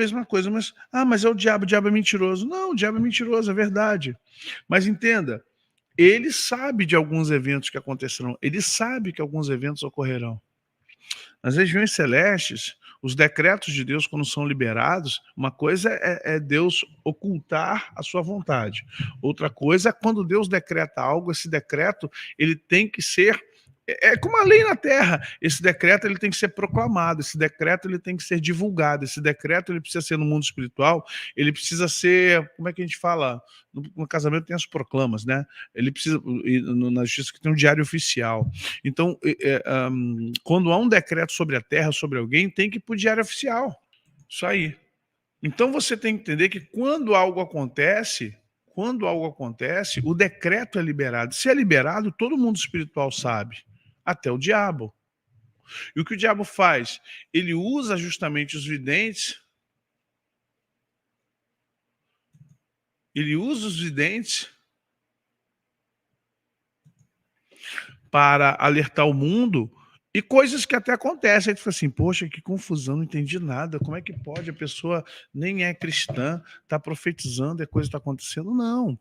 mesma coisa, mas é o diabo é mentiroso. Não, o diabo é mentiroso, é verdade. Mas entenda, ele sabe de alguns eventos que acontecerão, ele sabe que alguns eventos ocorrerão. Nas regiões celestes, os decretos de Deus, quando são liberados, uma coisa é Deus ocultar a sua vontade. Outra coisa é quando Deus decreta algo, esse decreto ele tem que ser como a lei na terra. Esse decreto ele tem que ser proclamado, esse decreto ele tem que ser divulgado, esse decreto ele precisa ser no mundo espiritual, ele precisa ser, como é que a gente fala? No casamento tem as proclamas, né? Ele precisa, na justiça que tem um diário oficial. Então, quando há um decreto sobre a terra, sobre alguém, tem que ir para o diário oficial. Isso aí. Então você tem que entender que quando algo acontece, o decreto é liberado. Se é liberado, todo mundo espiritual sabe. Até o diabo. E o que o diabo faz? Ele usa justamente os videntes. Ele usa os videntes para alertar o mundo e coisas que até acontecem. Aí tu fala assim, poxa, que confusão, não entendi nada. Como é que pode? A pessoa nem é cristã, está profetizando e a coisa está acontecendo. Não.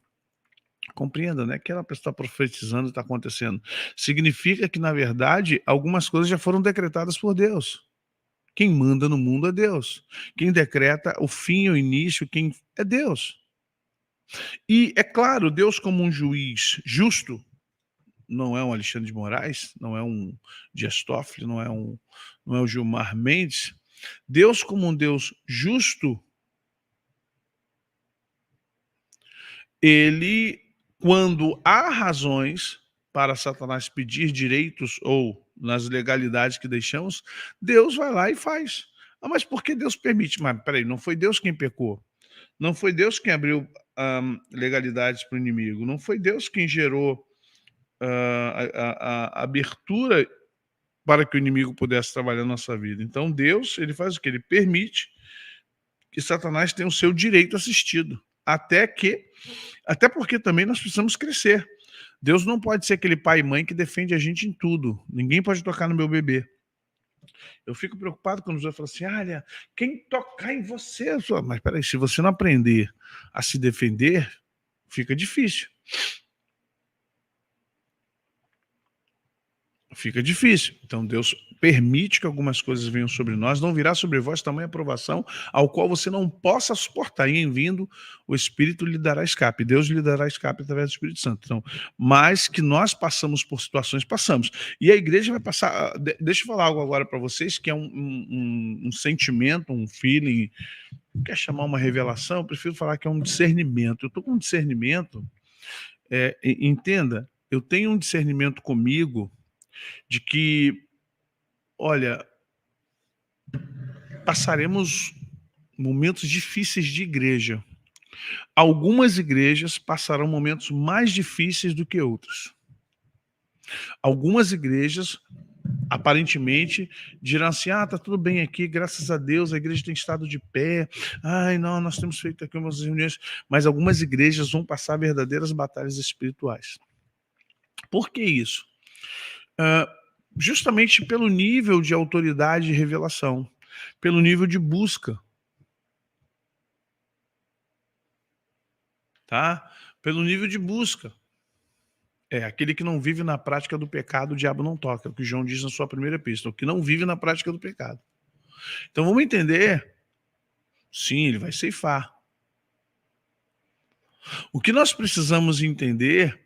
Compreenda, né? Que ela está profetizando, está acontecendo. Significa que, na verdade, algumas coisas já foram decretadas por Deus. Quem manda no mundo é Deus. Quem decreta o fim e o início, quem é Deus. E, é claro, Deus como um juiz justo, não é um Alexandre de Moraes, não é um Dias Toffoli, não é o Gilmar Mendes. Deus como um Deus justo, ele, quando há razões para Satanás pedir direitos ou nas legalidades que deixamos, Deus vai lá e faz. Ah, mas por que Deus permite? Mas peraí, não foi Deus quem pecou. Não foi Deus quem abriu legalidades para o inimigo. Não foi Deus quem gerou a abertura para que o inimigo pudesse trabalhar na nossa vida. Então Deus, ele faz o quê? Ele permite que Satanás tenha o seu direito assistido. Até porque também nós precisamos crescer. Deus não pode ser aquele pai e mãe que defende a gente em tudo. Ninguém pode tocar no meu bebê. Eu fico preocupado quando os outros falam assim, olha, quem tocar em você? Mas peraí, se você não aprender a se defender, fica difícil. Fica difícil. Então Deus permite que algumas coisas venham sobre nós, não virá sobre vós tamanha aprovação ao qual você não possa suportar. E em vindo, o Espírito lhe dará escape. Deus lhe dará escape através do Espírito Santo. Então, mas que nós passamos por situações, passamos. E a igreja vai passar... Deixa eu falar algo agora para vocês, que é um sentimento, um feeling. Não quer chamar uma revelação? Eu prefiro falar que é um discernimento. Eu estou com um discernimento. Entenda, eu tenho um discernimento comigo de que, olha, passaremos momentos difíceis de igreja. Algumas igrejas passarão momentos mais difíceis do que outras. Algumas igrejas, aparentemente, dirão assim, tá tudo bem aqui, graças a Deus, a igreja tem estado de pé, não, nós temos feito aqui umas reuniões, mas algumas igrejas vão passar verdadeiras batalhas espirituais. Por que isso? Justamente pelo nível de autoridade e revelação, pelo nível de busca, tá? Pelo nível de busca. Aquele que não vive na prática do pecado, o diabo não toca, é o que João diz na sua primeira epístola, o que não vive na prática do pecado. Então vamos entender, sim, ele vai ceifar. O que nós precisamos entender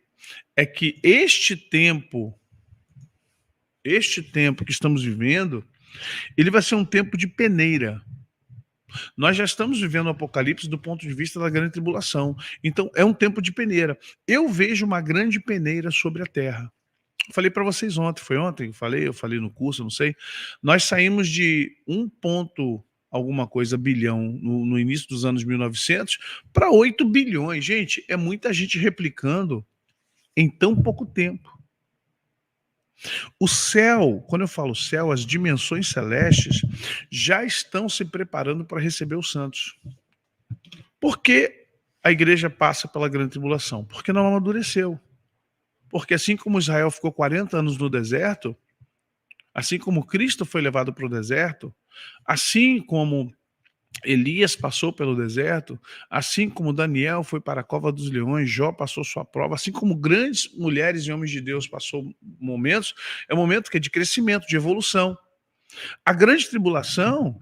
é que este tempo que estamos vivendo, ele vai ser um tempo de peneira. Nós já estamos vivendo o Apocalipse do ponto de vista da grande tribulação. Então, é um tempo de peneira. Eu vejo uma grande peneira sobre a terra. Falei para vocês ontem, foi ontem? Eu falei no curso, não sei. Nós saímos de 1 ponto alguma coisa bilhão no início dos anos 1900 para 8 bilhões. Gente, é muita gente replicando em tão pouco tempo. O céu, quando eu falo céu, as dimensões celestes já estão se preparando para receber os santos. Por que a igreja passa pela grande tribulação? Porque não amadureceu. Porque assim como Israel ficou 40 anos no deserto, assim como Cristo foi levado para o deserto, assim como Elias passou pelo deserto, assim como Daniel foi para a cova dos leões, Jó passou sua prova, assim como grandes mulheres e homens de Deus passou momentos, é um momento que é de crescimento, de evolução. A grande tribulação,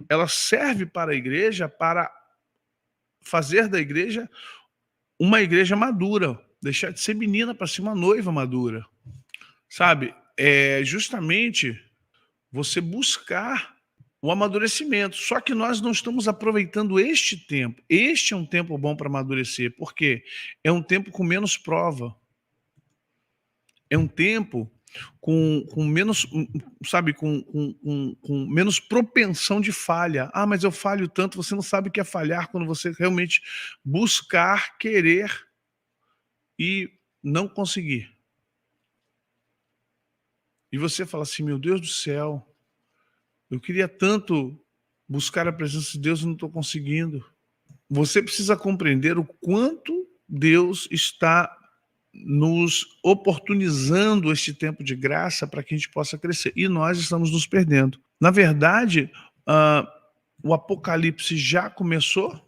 ela serve para a igreja, para fazer da igreja uma igreja madura, deixar de ser menina para ser uma noiva madura, sabe? É justamente você buscar o amadurecimento. Só que nós não estamos aproveitando este tempo. Este é um tempo bom para amadurecer, porque é um tempo com menos prova. É um tempo com menos, sabe, com menos propensão de falha. Ah, mas eu falho tanto, você não sabe o que é falhar quando você realmente buscar, querer e não conseguir. E você fala assim, meu Deus do céu, eu queria tanto buscar a presença de Deus e não estou conseguindo. Você precisa compreender o quanto Deus está nos oportunizando este tempo de graça para que a gente possa crescer. E nós estamos nos perdendo. Na verdade, o Apocalipse já começou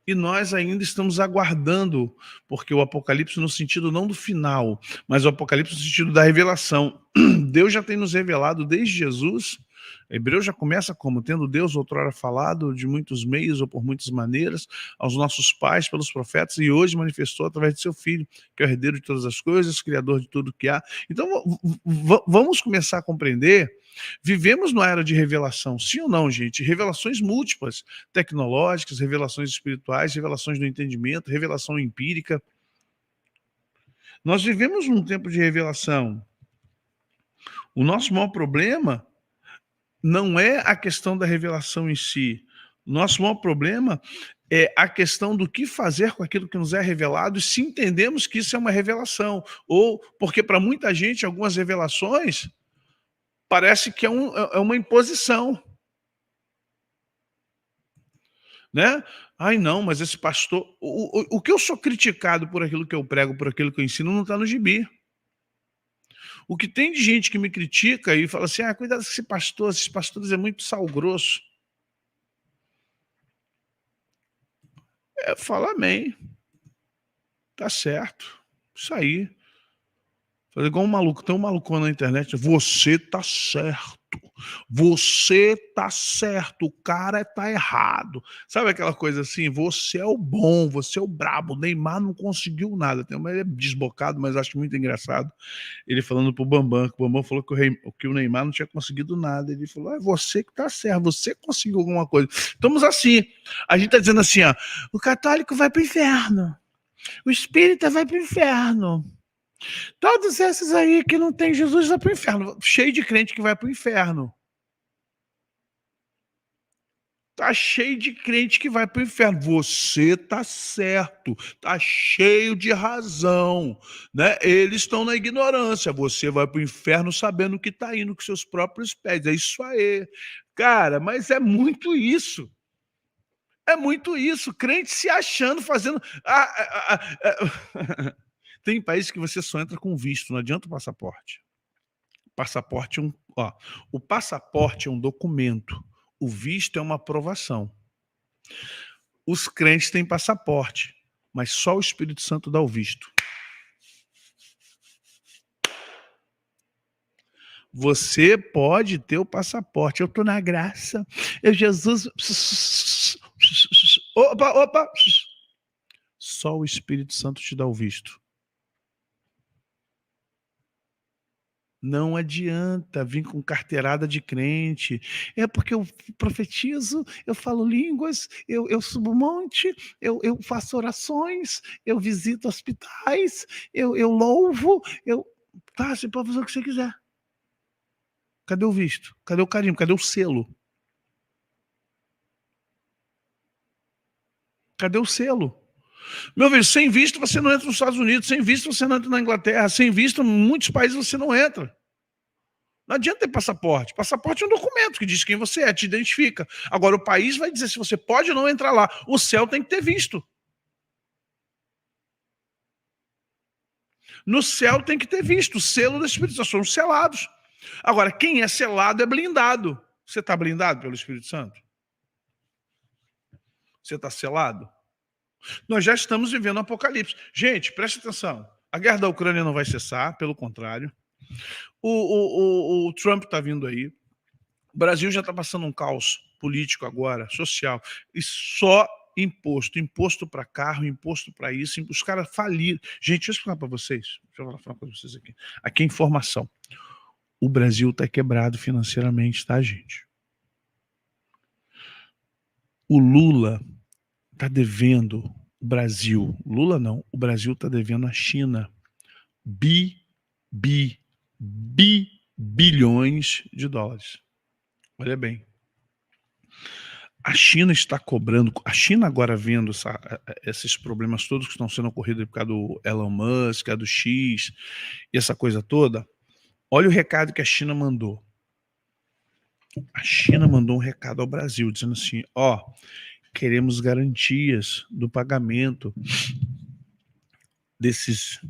e nós ainda estamos aguardando, porque o Apocalipse no sentido não do final, mas o Apocalipse no sentido da revelação. Deus já tem nos revelado desde Jesus. Hebreus já começa como? Tendo Deus outrora falado de muitos meios ou por muitas maneiras aos nossos pais pelos profetas e hoje manifestou através de seu Filho, que é o herdeiro de todas as coisas, criador de tudo que há. Então vamos começar a compreender. Vivemos numa era de revelação, sim ou não, gente? Revelações múltiplas, tecnológicas, revelações espirituais, revelações do entendimento, revelação empírica. Nós vivemos num tempo de revelação. O nosso maior problema não é a questão da revelação em si. O nosso maior problema é a questão do que fazer com aquilo que nos é revelado e se entendemos que isso é uma revelação. Ou porque para muita gente, algumas revelações parece que é uma imposição. Né? Ai, não, mas esse pastor... O que eu sou criticado por aquilo que eu prego, por aquilo que eu ensino, não está no gibi. O que tem de gente que me critica e fala assim, cuidado com esse pastor, esses pastores é muito sal grosso. Fala amém. Tá certo. Isso aí. Fazer igual um maluco. Tem um malucão na internet. Você tá certo. Você tá certo. O cara tá errado. Sabe aquela coisa assim? Você é o bom. Você é o brabo. O Neymar não conseguiu nada. Ele é desbocado, mas acho muito engraçado. Ele falando pro Bambam. Que o Bambam falou que o Neymar não tinha conseguido nada. Ele falou, você que tá certo. Você conseguiu alguma coisa. Estamos assim. A gente tá dizendo assim, ó. O católico vai pro inferno. O espírita vai pro inferno. Todos esses aí que não tem Jesus vai para o inferno. Cheio de crente que vai para o inferno. Tá cheio de crente que vai para o inferno. Você tá certo. Tá cheio de razão. Né? Eles estão na ignorância. Você vai para o inferno sabendo que tá indo com seus próprios pés. É isso aí. Cara, mas é muito isso. É muito isso. Crente se achando, fazendo... Tem países que você só entra com visto, não adianta o passaporte. O passaporte é um documento, o visto é uma aprovação. Os crentes têm passaporte, mas só o Espírito Santo dá o visto. Você pode ter o passaporte. Eu estou na graça. Jesus... Opa! Só o Espírito Santo te dá o visto. Não adianta vir com carteirada de crente. É porque eu profetizo, eu falo línguas, eu subo monte, eu faço orações, eu visito hospitais, eu louvo, Tá, você pode fazer o que você quiser. Cadê o visto? Cadê o carimbo? Cadê o selo? Cadê o selo? Meu filho, sem visto você não entra nos Estados Unidos, sem visto você não entra na Inglaterra, sem visto em muitos países você não entra. Não adianta ter passaporte. Passaporte é um documento que diz quem você é, te identifica. Agora, o país vai dizer se você pode ou não entrar lá. O céu tem que ter visto. No céu tem que ter visto. O selo do Espírito Santo. São selados. Agora, quem é selado é blindado. Você está blindado pelo Espírito Santo? Você está selado? Nós já estamos vivendo um apocalipse. Gente, preste atenção. A guerra da Ucrânia não vai cessar, pelo contrário. O Trump está vindo aí. O Brasil já está passando um caos político agora, social, e só imposto para carro, imposto para isso, os caras faliram. Gente, deixa eu explicar para vocês, deixa eu falar uma coisa para vocês aqui. Aqui é informação. O Brasil está quebrado financeiramente, tá, gente? O Lula está devendo o Brasil. Lula não, o Brasil está devendo a China bilhões de dólares. Olha bem. A China está cobrando, a China agora vendo esses problemas todos que estão sendo ocorridos por causa do Elon Musk, do X, e essa coisa toda, olha o recado que a China mandou. A China mandou um recado ao Brasil, dizendo assim, ó, queremos garantias do pagamento desses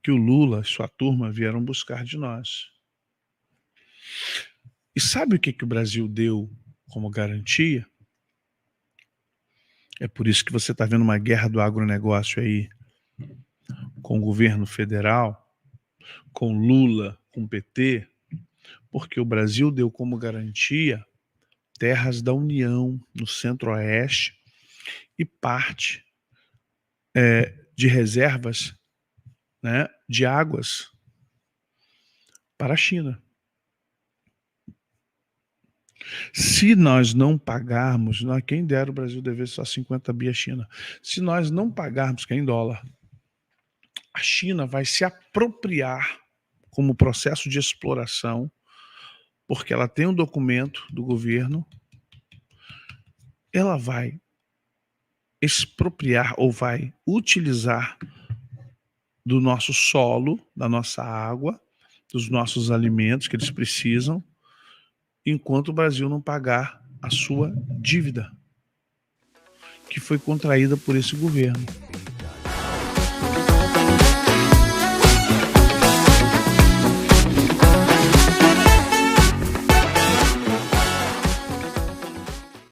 que o Lula e sua turma vieram buscar de nós. E sabe o que o Brasil deu como garantia? É por isso que você está vendo uma guerra do agronegócio aí, com o governo federal, com Lula, com o PT, porque o Brasil deu como garantia terras da União no Centro-Oeste e parte de reservas, né, de águas para a China. Se nós não pagarmos, quem dera o Brasil dever só 50 bi à China. Se nós não pagarmos, que é em dólar, a China vai se apropriar como processo de exploração, porque ela tem um documento do governo, ela vai expropriar ou vai utilizar do nosso solo, da nossa água, dos nossos alimentos que eles precisam, enquanto o Brasil não pagar a sua dívida, que foi contraída por esse governo.